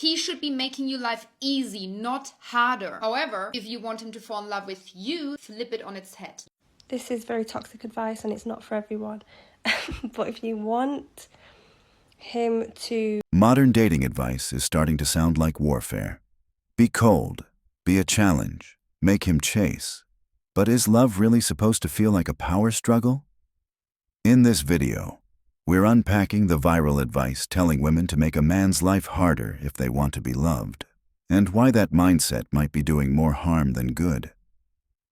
He should be making your life easy, not harder. However, if you want him to fall in love with you, flip it on its head. This is very toxic advice and it's not for everyone. But if you want him to... Modern dating advice is starting to sound like warfare. Be cold, be a challenge, make him chase. But is love really supposed to feel like a power struggle? In this video, we're unpacking the viral advice telling women to make a man's life harder if they want to be loved, and why that mindset might be doing more harm than good.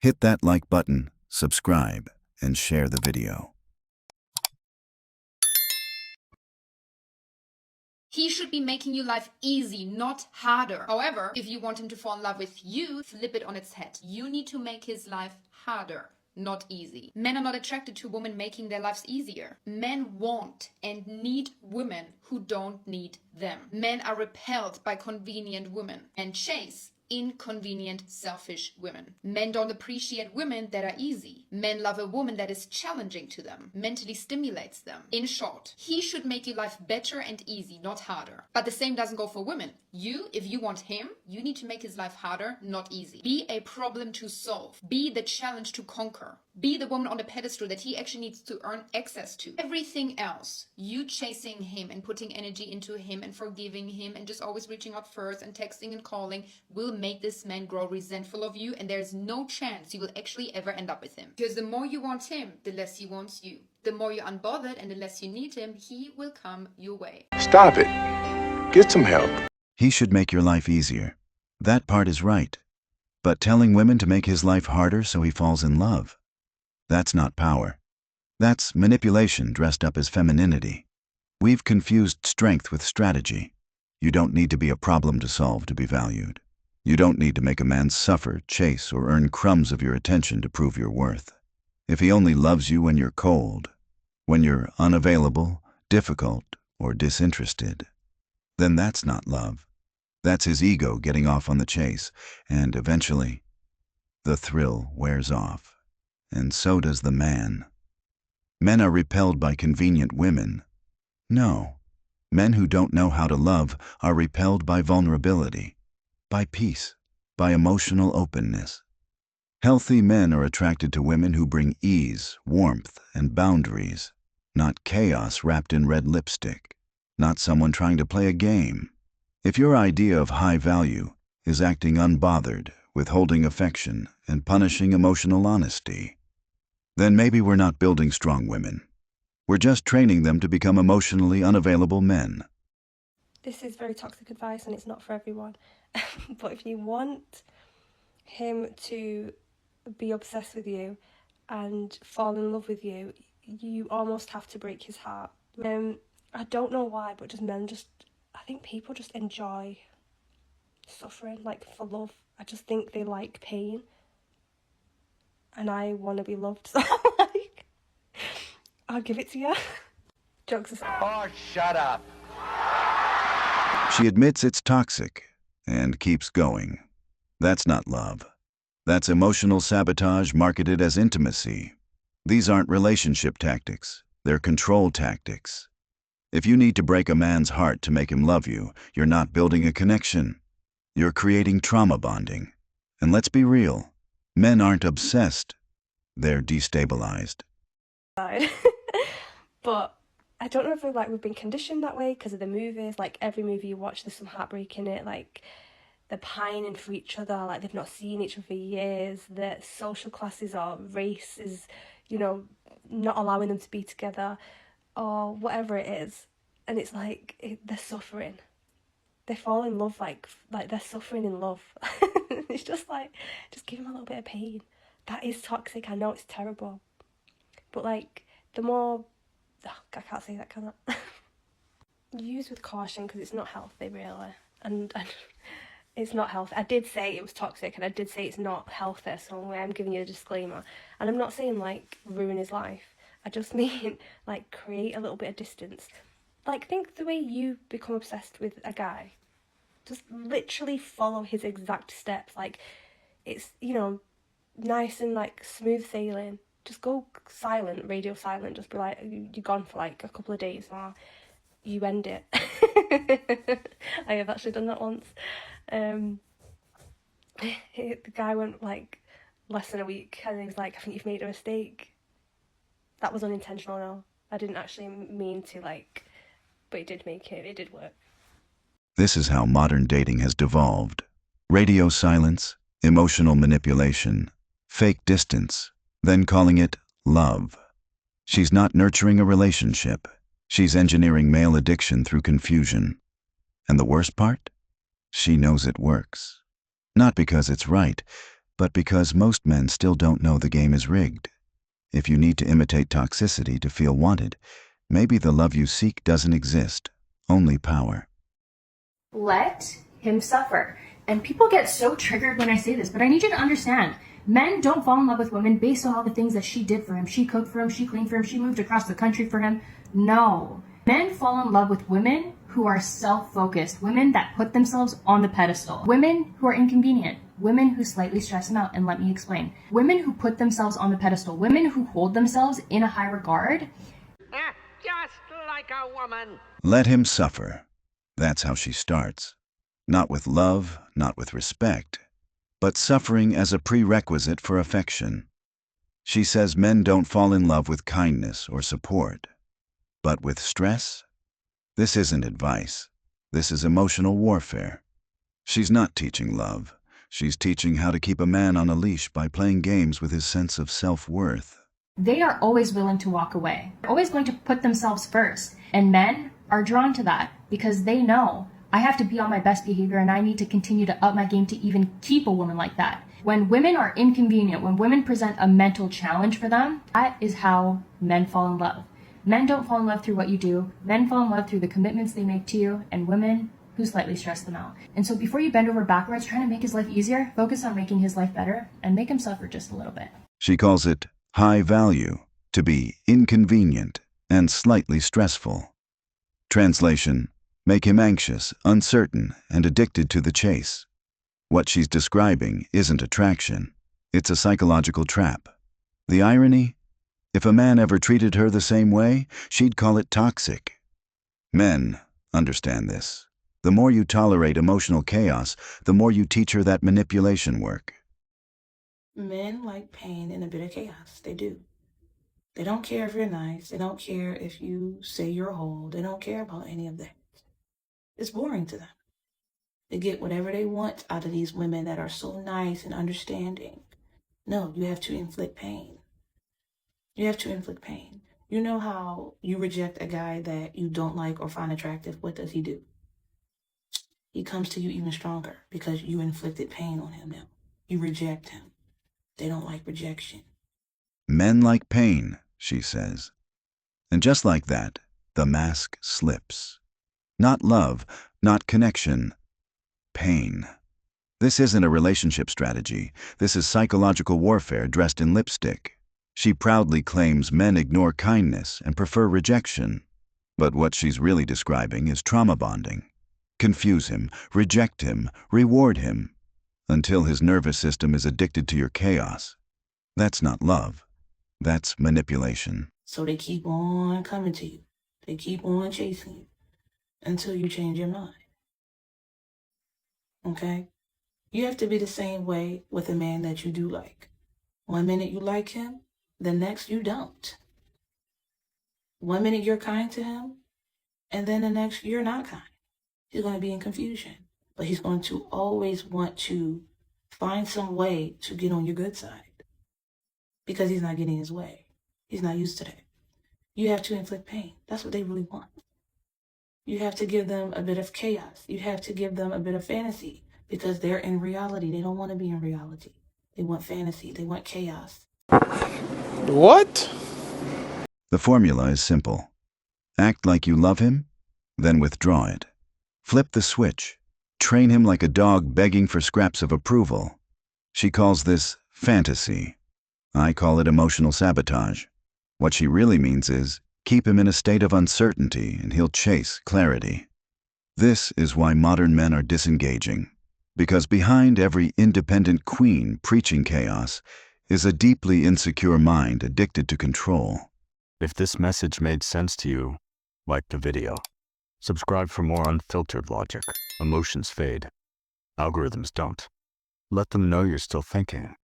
Hit that like button, subscribe, and share the video. He should be making your life easy, not harder. However, if you want him to fall in love with you, flip it on its head. You need to make his life harder, not easy. Men are not attracted to women making their lives easier. Men want and need women who don't need them. Men are repelled by convenient women and chase inconvenient, selfish women. Men don't appreciate women that are easy. Men love a woman that is challenging to them, mentally stimulates them. In short, he should make your life better and easy, not harder. But the same doesn't go for women. If you want him, you need to make his life harder, not easy. Be a problem to solve. Be the challenge to conquer. Be the woman on the pedestal that he actually needs to earn access to. Everything else, you chasing him and putting energy into him and forgiving him and just always reaching out first and texting and calling, will make this man grow resentful of you, and there's no chance you will actually ever end up with him. Because the more you want him, the less he wants you. The more you're unbothered and the less you need him, he will come your way. Stop it. Get some help. He should make your life easier. That part is right. But telling women to make his life harder so he falls in love, that's not power. That's manipulation dressed up as femininity. We've confused strength with strategy. You don't need to be a problem to solve to be valued. You don't need to make a man suffer, chase, or earn crumbs of your attention to prove your worth. If he only loves you when you're cold, when you're unavailable, difficult, or disinterested, then that's not love. That's his ego getting off on the chase, and eventually, the thrill wears off. And so does the man. Men are repelled by convenient women. No. Men who don't know how to love are repelled by vulnerability, by peace, by emotional openness. Healthy men are attracted to women who bring ease, warmth, and boundaries, not chaos wrapped in red lipstick, not someone trying to play a game. If your idea of high value is acting unbothered, withholding affection, and punishing emotional honesty, then maybe we're not building strong women. We're just training them to become emotionally unavailable men. This is very toxic advice and it's not for everyone. But if you want him to be obsessed with you and fall in love with you, you almost have to break his heart. I don't know why, but I think people just enjoy suffering, like, for love. I just think they like pain. And I want to be loved, so like, I'll give it to you. Jokes aside. Oh, shut up. She admits it's toxic and keeps going. That's not love. That's emotional sabotage marketed as intimacy. These aren't relationship tactics. They're control tactics. If you need to break a man's heart to make him love you, you're not building a connection. You're creating trauma bonding. And let's be real. Men aren't obsessed. They're destabilized. But I don't know if we've been conditioned that way because of the movies. Like, every movie you watch, there's some heartbreak in it. Like, they're pining for each other, like they've not seen each other for years. Their social classes or race is, not allowing them to be together or whatever it is. And it's like, they're suffering. They fall in love like they're suffering in love. It's just like, just give them a little bit of pain. That is toxic. I know it's terrible. But like, the more... Oh, I can't say that, can I? Use with caution, because it's not healthy, really. And it's not healthy. I did say it was toxic, and I did say it's not healthy, so I'm giving you a disclaimer. And I'm not saying, like, ruin his life. I just mean, like, create a little bit of distance. Like, think the way you become obsessed with a guy. Just literally follow his exact steps. Like, it's, nice and, like, smooth sailing. Just go silent, radio silent. Just be like, you're gone for, like, a couple of days, or you end it. I have actually done that once. The guy went like less than a week and he was like, I think you've made a mistake. That was unintentional, no. I didn't actually mean to but it did work. This is how modern dating has devolved. Radio silence, emotional manipulation, fake distance, then calling it love. She's not nurturing a relationship. She's engineering male addiction through confusion. And the worst part? She knows it works. Not because it's right, but because most men still don't know the game is rigged. If you need to imitate toxicity to feel wanted, maybe the love you seek doesn't exist, only power. Let him suffer. And people get so triggered when I say this, but I need you to understand, men don't fall in love with women based on all the things that she did for him. She cooked for him, she cleaned for him, she moved across the country for him. No. Men fall in love with women who are self-focused, women that put themselves on the pedestal, women who are inconvenient, women who slightly stress them out. And let me explain. Women who put themselves on the pedestal, women who hold themselves in a high regard. Just like a woman. Let him suffer. That's how she starts. Not with love, not with respect, but suffering as a prerequisite for affection. She says men don't fall in love with kindness or support, but with stress. This isn't advice. This is emotional warfare. She's not teaching love. She's teaching how to keep a man on a leash by playing games with his sense of self-worth. They are always willing to walk away. They're always going to put themselves first. And men are drawn to that because they know I have to be on my best behavior and I need to continue to up my game to even keep a woman like that. When women are inconvenient, when women present a mental challenge for them, that is how men fall in love. Men don't fall in love through what you do. Men fall in love through the commitments they make to you, and women who slightly stress them out. And so before you bend over backwards trying to make his life easier, focus on making his life better and make him suffer just a little bit. She calls it high value, to be inconvenient and slightly stressful. Translation: make him anxious, uncertain, and addicted to the chase. What she's describing isn't attraction. It's a psychological trap. The irony? If a man ever treated her the same way, she'd call it toxic. Men understand this. The more you tolerate emotional chaos, the more you teach her that manipulation work. Men like pain and a bit of chaos. They do. They don't care if you're nice. They don't care if you say you're whole. They don't care about any of that. It's boring to them. They get whatever they want out of these women that are so nice and understanding. No, you have to inflict pain. You have to inflict pain. You know how you reject a guy that you don't like or find attractive? What does he do? He comes to you even stronger because you inflicted pain on him now. You reject him. They don't like rejection. Men like pain, she says. And just like that, the mask slips. Not love, not connection, pain. This isn't a relationship strategy. This is psychological warfare dressed in lipstick. She proudly claims men ignore kindness and prefer rejection. But what she's really describing is trauma bonding. Confuse him, reject him, reward him, until his nervous system is addicted to your chaos. That's not love. That's manipulation. So they keep on coming to you. They keep on chasing you until you change your mind. Okay? You have to be the same way with a man that you do like. One minute you like him, the next you don't. One minute you're kind to him, and then the next you're not kind. He's going to be in confusion, but he's going to always want to find some way to get on your good side because he's not getting his way. He's not used to that. You have to inflict pain. That's what they really want. You have to give them a bit of chaos. You have to give them a bit of fantasy because they're in reality. They don't want to be in reality. They want fantasy. They want chaos. What? The formula is simple. Act like you love him, then withdraw it. Flip the switch. Train him like a dog begging for scraps of approval. She calls this fantasy. I call it emotional sabotage. What she really means is, keep him in a state of uncertainty and he'll chase clarity. This is why modern men are disengaging. Because behind every independent queen preaching chaos is a deeply insecure mind addicted to control. If this message made sense to you, like the video. Subscribe for more unfiltered logic. Emotions fade. Algorithms don't. Let them know you're still thinking.